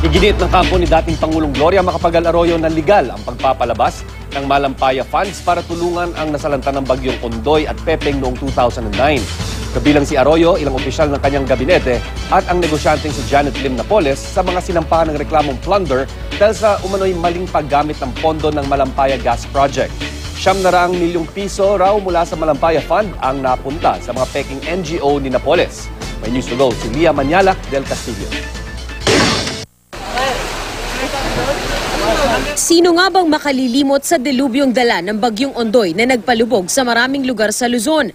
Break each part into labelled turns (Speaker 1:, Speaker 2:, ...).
Speaker 1: Iginit ng kampo ni dating Pangulong Gloria Macapagal Arroyo na legal ang pagpapalabas ng Malampaya funds para tulungan ang nasalanta ng bagyong Ondoy at Pepeng noong 2009. Kabilang si Arroyo, ilang opisyal ng kanyang gabinete at ang negosyanteng si Janet Lim Napoles sa mga sinampahan ng reklamong plunder dahil sa umano'y maling paggamit ng pondo ng Malampaya Gas Project. 700 milyong piso raw mula sa Malampaya Fund ang napunta sa mga peking NGO ni Napoles. May news to go si Lia Manyalak del Castillo.
Speaker 2: Sino nga bang makalilimot sa delubyong dala ng bagyong Ondoy na nagpalubog sa maraming lugar sa Luzon?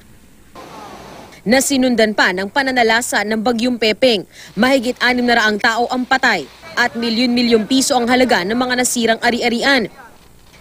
Speaker 2: Nasinundan pa ng pananalasa ng bagyong Pepeng. Mahigit 600 tao ang patay at milyon-milyong piso ang halaga ng mga nasirang ari-arian.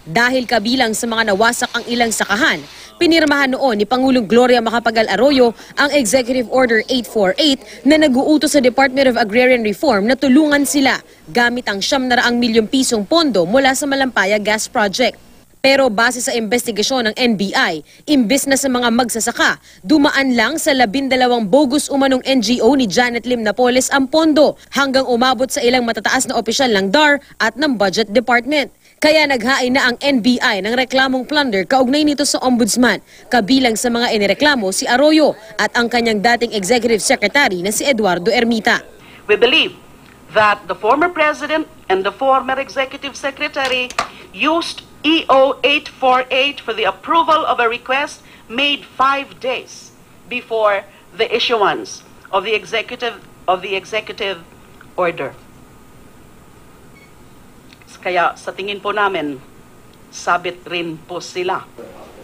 Speaker 2: Dahil kabilang sa mga nawasak ang ilang sakahan, pinirmahan noon ni Pangulong Gloria Macapagal Arroyo ang Executive Order 848 na nag-uutos sa Department of Agrarian Reform na tulungan sila gamit ang 700 milyong pisong pondo mula sa Malampaya Gas Project. Pero base sa investigasyon ng NBI, imbes na sa mga magsasaka, dumaan lang sa 12 bogus umanong NGO ni Janet Lim Napoles ang pondo hanggang umabot sa ilang matataas na opisyal ng DAR at ng Budget Department. Kaya naghain na ang NBI ng reklamong plunder kaugnay nito sa Ombudsman, kabilang sa mga inireklamo si Arroyo at ang kanyang dating Executive Secretary na si Eduardo Ermita.
Speaker 3: We believe that the former President and the former Executive Secretary used EO 848 for the approval of a request made 5 days before the issuance of the executive order. Kaya sa tingin po namin, sabit rin po sila.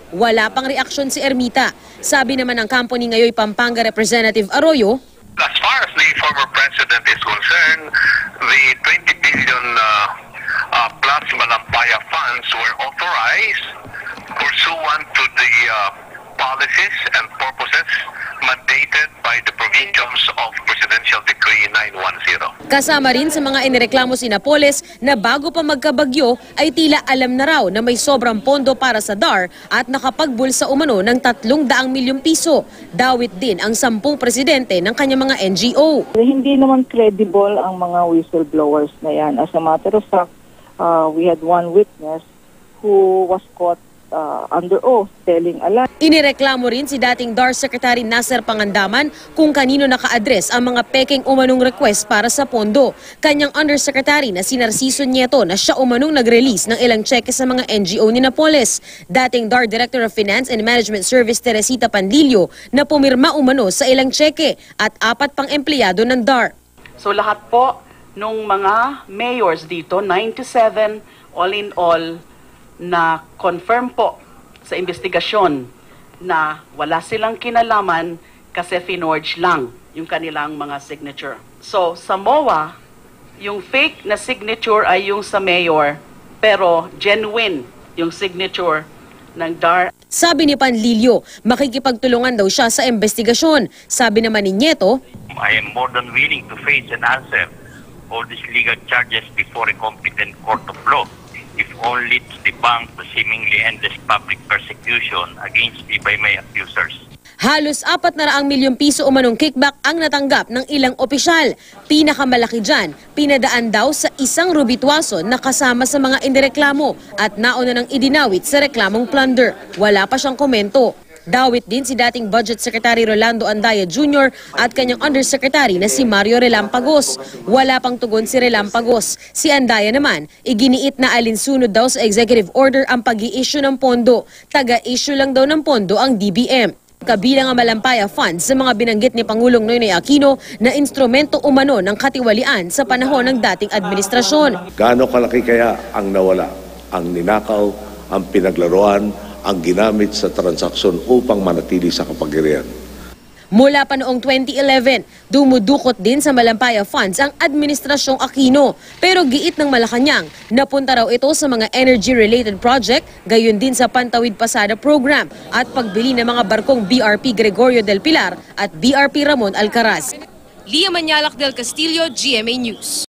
Speaker 2: Wala pang reaksyon si Ermita. Sabi naman ng company ngayon Pampanga Representative Arroyo,
Speaker 4: as far as the former president is concerned, the 20 billion plus Malampaya funds were authorized pursuant to the policies and purposes mandated by the provisions of Presidential Decree 910.
Speaker 2: Kasama rin sa mga inireklamo si Napoles na bago pa magkabagyo ay tila alam na raw na may sobrang pondo para sa DAR at nakapagbulsa umano ng 300 milyong piso. Dawit din ang 10 presidente ng kanyang mga NGO.
Speaker 5: Hindi naman credible ang mga whistleblowers na yan. As a matter of fact, we had one witness who was caught under oath telling a lie.
Speaker 2: Inireklamo rin si dating DAR Secretary Nasser Pangandaman kung kanino naka-address ang mga peking umanong request para sa pondo. Kanyang Undersecretary na si Narciso Nieto na siya umanong nag-release ng ilang cheque sa mga NGO ni Napoles. Dating DAR Director of Finance and Management Service Teresita Pandillo na pumirma umano sa ilang cheque at 4 pang empleyado ng DAR.
Speaker 3: So lahat po nung mga mayors dito, 97 all in all, na confirm po sa investigasyon na wala silang kinalaman kasi finorge lang yung kanilang mga signature. So sa MOA, yung fake na signature ay yung sa mayor pero genuine yung signature ng DAR.
Speaker 2: Sabi ni Panlilio, makikipagtulungan daw siya sa investigasyon. Sabi naman ni Nieto,
Speaker 4: I am more than willing to face and answer all these legal charges before a competent court of law, if only to debunk the seemingly endless public persecution against me by my accusers.
Speaker 2: halos 400 milyong piso umanong kickback ang natanggap ng ilang opisyal. Pinakamalaki dyan, pinadaan daw sa isang rubitwason na kasama sa mga indireklamo at nauna nang idinawit sa reklamong plunder. Wala pa siyang komento. Dawit din si dating Budget Secretary Rolando Andaya Jr. at kanyang Undersecretary na si Mario Relampagos. Wala pang tugon si Relampagos. Si Andaya naman, iginiit na alinsunod daw sa executive order ang pag-i-issue ng pondo. Taga-issue lang daw ng pondo ang DBM. Kabilang ang Malampaya Funds sa mga binanggit ni Pangulong Noynoy Aquino na instrumento umano ng katiwalian sa panahon ng dating administrasyon.
Speaker 6: Gaano kalaki kaya ang nawala, ang ninakaw, ang pinaglaruan, ang ginamit sa transaksyon upang manatili sa kapangyarihan.
Speaker 2: Mula pa noong 2011, dumudukot din sa Malampaya Funds ang Administrasyong Aquino. Pero giit ng Malacanang, napunta raw ito sa mga energy-related project, gayon din sa Pantawid Pasada Program at pagbili ng mga barkong BRP Gregorio del Pilar at BRP Ramon Alcaraz. Lia Manyalak del Castillo, GMA News.